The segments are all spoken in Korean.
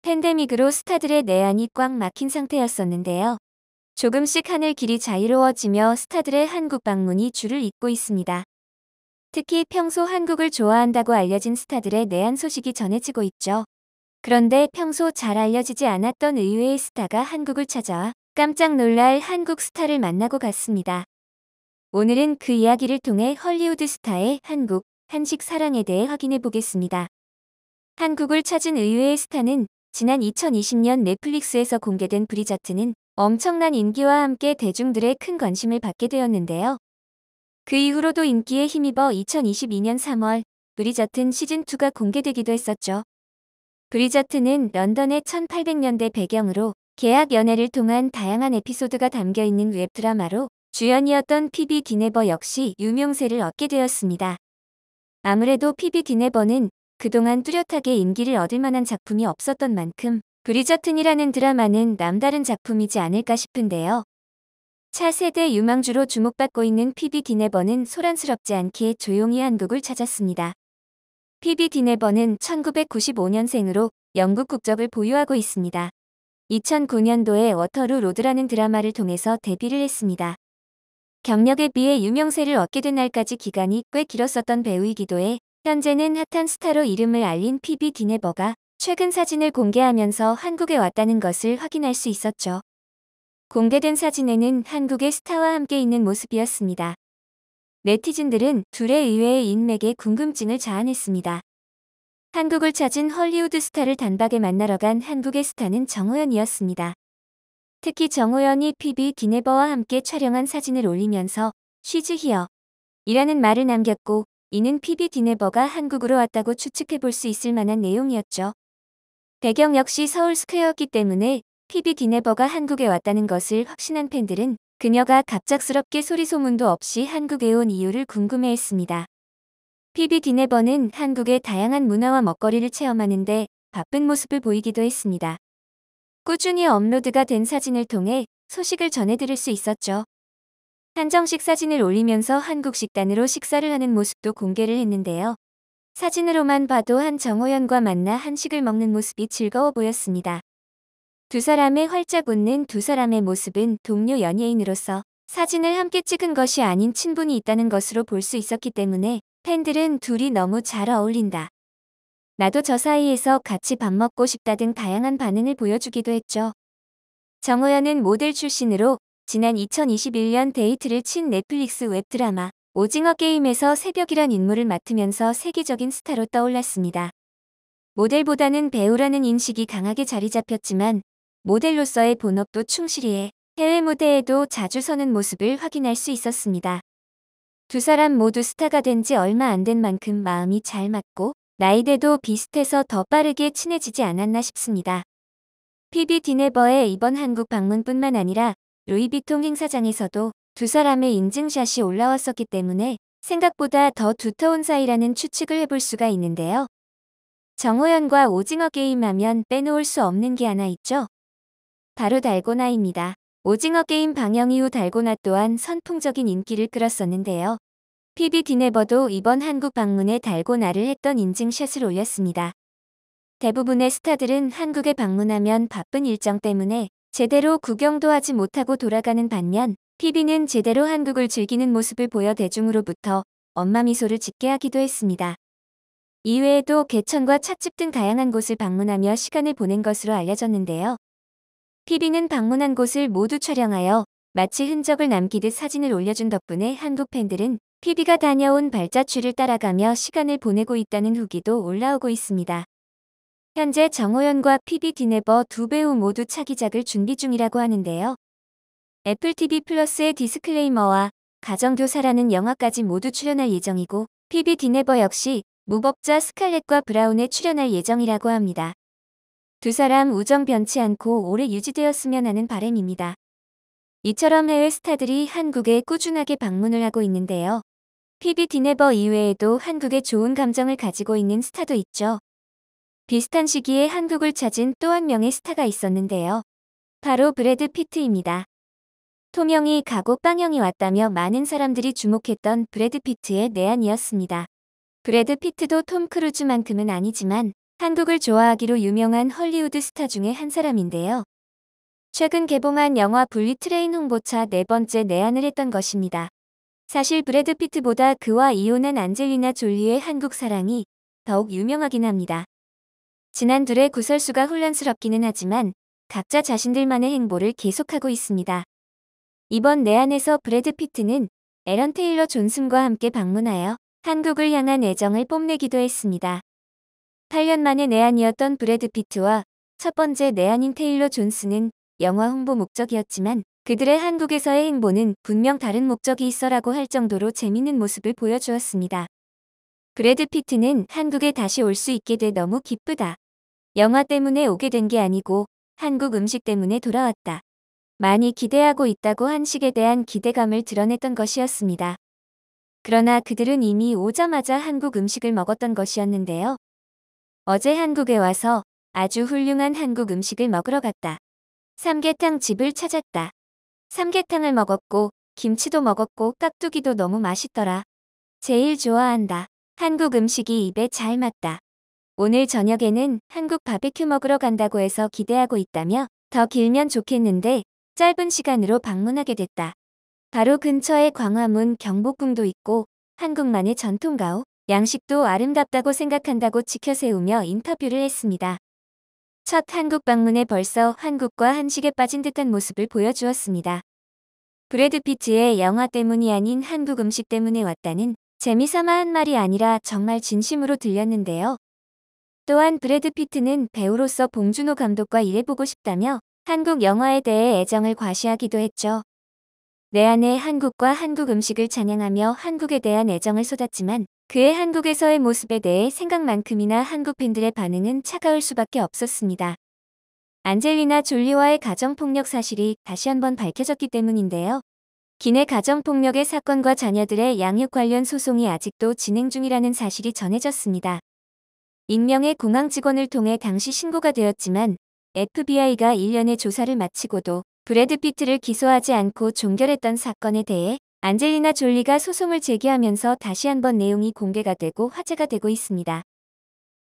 팬데믹으로 스타들의 내한이 꽉 막힌 상태였었는데요. 조금씩 하늘 길이 자유로워지며 스타들의 한국 방문이 줄을 잇고 있습니다. 특히 평소 한국을 좋아한다고 알려진 스타들의 내한 소식이 전해지고 있죠. 그런데 평소 잘 알려지지 않았던 의외의 스타가 한국을 찾아와 깜짝 놀랄 한국 스타를 만나고 갔습니다. 오늘은 그 이야기를 통해 헐리우드 스타의 한국, 한식 사랑에 대해 확인해 보겠습니다. 한국을 찾은 의외의 스타는 지난 2020년 넷플릭스에서 공개된 브리저튼은 엄청난 인기와 함께 대중들의 큰 관심을 받게 되었는데요. 그 이후로도 인기에 힘입어 2022년 3월 브리저튼 시즌2가 공개되기도 했었죠. 브리저튼은 런던의 1800년대 배경으로 계약 연애를 통한 다양한 에피소드가 담겨있는 웹드라마로 주연이었던 피비 디네버 역시 유명세를 얻게 되었습니다. 아무래도 피비 디네버는 그동안 뚜렷하게 인기를 얻을 만한 작품이 없었던 만큼 브리저튼이라는 드라마는 남다른 작품이지 않을까 싶은데요. 차세대 유망주로 주목받고 있는 피비 디네버는 소란스럽지 않게 조용히 한국을 찾았습니다. 피비 디네버는 1995년생으로 영국 국적을 보유하고 있습니다. 2009년도에 워터루 로드라는 드라마를 통해서 데뷔를 했습니다. 경력에 비해 유명세를 얻게 된 날까지 기간이 꽤 길었었던 배우이기도 해 현재는 핫한 스타로 이름을 알린 피비 디네버가 최근 사진을 공개하면서 한국에 왔다는 것을 확인할 수 있었죠. 공개된 사진에는 한국의 스타와 함께 있는 모습이었습니다. 네티즌들은 둘의 의외의 인맥에 궁금증을 자아냈습니다. 한국을 찾은 헐리우드 스타를 단박에 만나러 간 한국의 스타는 정호연이었습니다. 특히 정호연이 피비 디네버와 함께 촬영한 사진을 올리면서 쉬즈 히어 이라는 말을 남겼고 이는 피비 디네버가 한국으로 왔다고 추측해 볼 수 있을 만한 내용이었죠. 배경 역시 서울 스퀘어였기 때문에 피비 디네버가 한국에 왔다는 것을 확신한 팬들은 그녀가 갑작스럽게 소리소문도 없이 한국에 온 이유를 궁금해했습니다. 피비 디네버는 한국의 다양한 문화와 먹거리를 체험하는데 바쁜 모습을 보이기도 했습니다. 꾸준히 업로드가 된 사진을 통해 소식을 전해드릴 수 있었죠. 한정식 사진을 올리면서 한국 식단으로 식사를 하는 모습도 공개를 했는데요. 사진으로만 봐도 한 정호연과 만나 한식을 먹는 모습이 즐거워 보였습니다. 두 사람의 활짝 웃는 두 사람의 모습은 동료 연예인으로서 사진을 함께 찍은 것이 아닌 친분이 있다는 것으로 볼 수 있었기 때문에 팬들은 둘이 너무 잘 어울린다. 나도 저 사이에서 같이 밥 먹고 싶다 등 다양한 반응을 보여주기도 했죠. 정호연은 모델 출신으로 지난 2021년 데이트를 친 넷플릭스 웹드라마 오징어 게임에서 새벽이란 인물을 맡으면서 세계적인 스타로 떠올랐습니다. 모델보다는 배우라는 인식이 강하게 자리 잡혔지만 모델로서의 본업도 충실히 해 해외 무대에도 자주 서는 모습을 확인할 수 있었습니다. 두 사람 모두 스타가 된 지 얼마 안 된 만큼 마음이 잘 맞고 나이대도 비슷해서 더 빠르게 친해지지 않았나 싶습니다. 피비 디네버의 이번 한국 방문뿐만 아니라 루이비통 행사장에서도 두 사람의 인증샷이 올라왔었기 때문에 생각보다 더 두터운 사이라는 추측을 해볼 수가 있는데요. 정호연과 오징어 게임 하면 빼놓을 수 없는 게 하나 있죠. 바로 달고나입니다. 오징어 게임 방영 이후 달고나 또한 선풍적인 인기를 끌었었는데요. 피비 디네버도 이번 한국 방문에 달고나를 했던 인증샷을 올렸습니다. 대부분의 스타들은 한국에 방문하면 바쁜 일정 때문에 제대로 구경도 하지 못하고 돌아가는 반면 피비는 제대로 한국을 즐기는 모습을 보여 대중으로부터 엄마 미소를 짓게 하기도 했습니다. 이외에도 개천과 찻집 등 다양한 곳을 방문하며 시간을 보낸 것으로 알려졌는데요. 피비는 방문한 곳을 모두 촬영하여 마치 흔적을 남기듯 사진을 올려준 덕분에 한국 팬들은 피비가 다녀온 발자취를 따라가며 시간을 보내고 있다는 후기도 올라오고 있습니다. 현재 정호연과 피비 디네버 두 배우 모두 차기작을 준비 중이라고 하는데요. 애플 TV 플러스의 디스클레이머와 가정교사라는 영화까지 모두 출연할 예정이고 피비 디네버 역시 무법자 스칼렛과 브라운에 출연할 예정이라고 합니다. 두 사람 우정 변치 않고 오래 유지되었으면 하는 바람입니다. 이처럼 해외 스타들이 한국에 꾸준하게 방문을 하고 있는데요. 피비 디네버 이외에도 한국에 좋은 감정을 가지고 있는 스타도 있죠. 비슷한 시기에 한국을 찾은 또 한 명의 스타가 있었는데요. 바로 브래드 피트입니다. 톰형이 가고 빵형이 왔다며 많은 사람들이 주목했던 브래드 피트의 내한이었습니다. 브래드 피트도 톰 크루즈만큼은 아니지만 한국을 좋아하기로 유명한 헐리우드 스타 중에 한 사람인데요. 최근 개봉한 영화 불리 트레인 홍보차 4번째 내한을 했던 것입니다. 사실 브래드 피트보다 그와 이혼한 안젤리나 졸리의 한국 사랑이 더욱 유명하긴 합니다. 지난 둘의 구설수가 혼란스럽기는 하지만 각자 자신들만의 행보를 계속하고 있습니다. 이번 내한에서 브래드 피트는 에런 테일러 존슨과 함께 방문하여 한국을 향한 애정을 뽐내기도 했습니다. 8년 만의 내한이었던 브래드 피트와 첫 번째 내한인 테일러 존슨은 영화 홍보 목적이었지만 그들의 한국에서의 행보는 분명 다른 목적이 있어라고 할 정도로 재밌는 모습을 보여주었습니다. 브래드 피트는 한국에 다시 올 수 있게 돼 너무 기쁘다. 영화 때문에 오게 된 게 아니고 한국 음식 때문에 돌아왔다. 많이 기대하고 있다고 한식에 대한 기대감을 드러냈던 것이었습니다. 그러나 그들은 이미 오자마자 한국 음식을 먹었던 것이었는데요. 어제 한국에 와서 아주 훌륭한 한국 음식을 먹으러 갔다. 삼계탕 집을 찾았다. 삼계탕을 먹었고 김치도 먹었고 깍두기도 너무 맛있더라. 제일 좋아한다. 한국 음식이 입에 잘 맞다. 오늘 저녁에는 한국 바베큐 먹으러 간다고 해서 기대하고 있다며 더 길면 좋겠는데 짧은 시간으로 방문하게 됐다. 바로 근처에 광화문 경복궁도 있고 한국만의 전통 가오, 양식도 아름답다고 생각한다고 지켜세우며 인터뷰를 했습니다. 첫 한국 방문에 벌써 한국과 한식에 빠진 듯한 모습을 보여주었습니다. 브래드 피트의 영화 때문이 아닌 한국 음식 때문에 왔다는 재미삼아 한 말이 아니라 정말 진심으로 들렸는데요. 또한 브래드 피트는 배우로서 봉준호 감독과 일해보고 싶다며 한국 영화에 대해 애정을 과시하기도 했죠. 내한의 한국과 한국 음식을 찬양하며 한국에 대한 애정을 쏟았지만 그의 한국에서의 모습에 대해 생각만큼이나 한국 팬들의 반응은 차가울 수밖에 없었습니다. 안젤리나 졸리와의 가정폭력 사실이 다시 한번 밝혀졌기 때문인데요. 기내 가정폭력의 사건과 자녀들의 양육 관련 소송이 아직도 진행 중이라는 사실이 전해졌습니다. 익명의 공항 직원을 통해 당시 신고가 되었지만 FBI가 1년의 조사를 마치고도 브래드 피트를 기소하지 않고 종결했던 사건에 대해 안젤리나 졸리가 소송을 제기하면서 다시 한번 내용이 공개가 되고 화제가 되고 있습니다.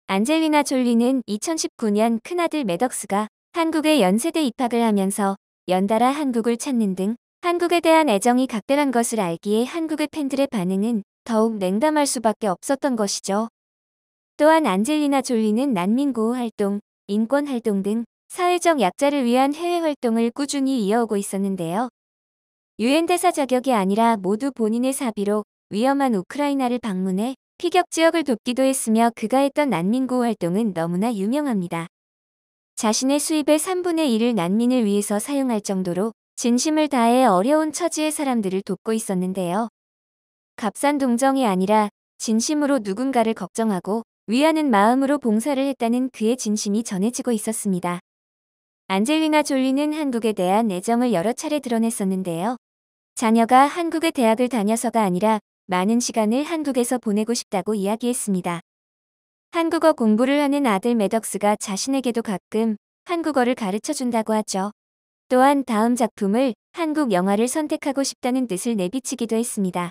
안젤리나 졸리는 2019년 큰아들 매덕스가 한국에 연세대 입학을 하면서 연달아 한국을 찾는 등 한국에 대한 애정이 각별한 것을 알기에 한국의 팬들의 반응은 더욱 냉담할 수밖에 없었던 것이죠. 또한 안젤리나 졸리는 난민구호 활동, 인권 활동 등 사회적 약자를 위한 해외 활동을 꾸준히 이어오고 있었는데요. 유엔 대사 자격이 아니라 모두 본인의 사비로 위험한 우크라이나를 방문해 피격 지역을 돕기도 했으며 그가 했던 난민구호 활동은 너무나 유명합니다. 자신의 수입의 3분의 1을 난민을 위해서 사용할 정도로 진심을 다해 어려운 처지의 사람들을 돕고 있었는데요. 값싼 동정이 아니라 진심으로 누군가를 걱정하고 위하는 마음으로 봉사를 했다는 그의 진심이 전해지고 있었습니다. 안젤리나 졸리는 한국에 대한 애정을 여러 차례 드러냈었는데요. 자녀가 한국의 대학을 다녀서가 아니라 많은 시간을 한국에서 보내고 싶다고 이야기했습니다. 한국어 공부를 하는 아들 매덕스가 자신에게도 가끔 한국어를 가르쳐준다고 하죠. 또한 다음 작품을 한국 영화를 선택하고 싶다는 뜻을 내비치기도 했습니다.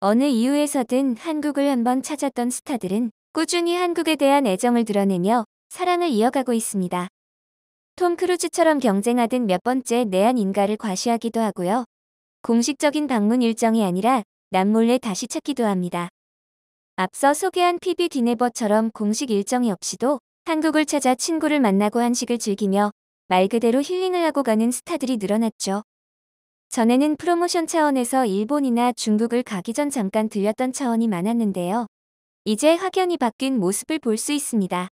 어느 이유에서든 한국을 한번 찾았던 스타들은 꾸준히 한국에 대한 애정을 드러내며 사랑을 이어가고 있습니다. 톰 크루즈처럼 경쟁하듯 몇 번째 내한인가를 과시하기도 하고요. 공식적인 방문 일정이 아니라 남몰래 다시 찾기도 합니다. 앞서 소개한 PB 디네버처럼 공식 일정이 없이도 한국을 찾아 친구를 만나고 한식을 즐기며 말 그대로 힐링을 하고 가는 스타들이 늘어났죠. 전에는 프로모션 차원에서 일본이나 중국을 가기 전 잠깐 들렸던 차원이 많았는데요. 이제 확연히 바뀐 모습을 볼 수 있습니다.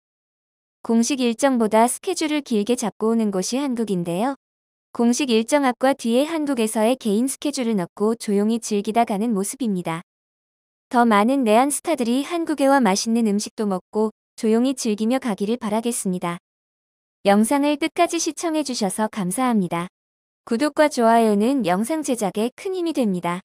공식 일정보다 스케줄을 길게 잡고 오는 곳이 한국인데요. 공식 일정 앞과 뒤에 한국에서의 개인 스케줄을 넣고 조용히 즐기다 가는 모습입니다. 더 많은 내한 스타들이 한국에 와 맛있는 음식도 먹고 조용히 즐기며 가기를 바라겠습니다. 영상을 끝까지 시청해주셔서 감사합니다. 구독과 좋아요는 영상 제작에 큰 힘이 됩니다.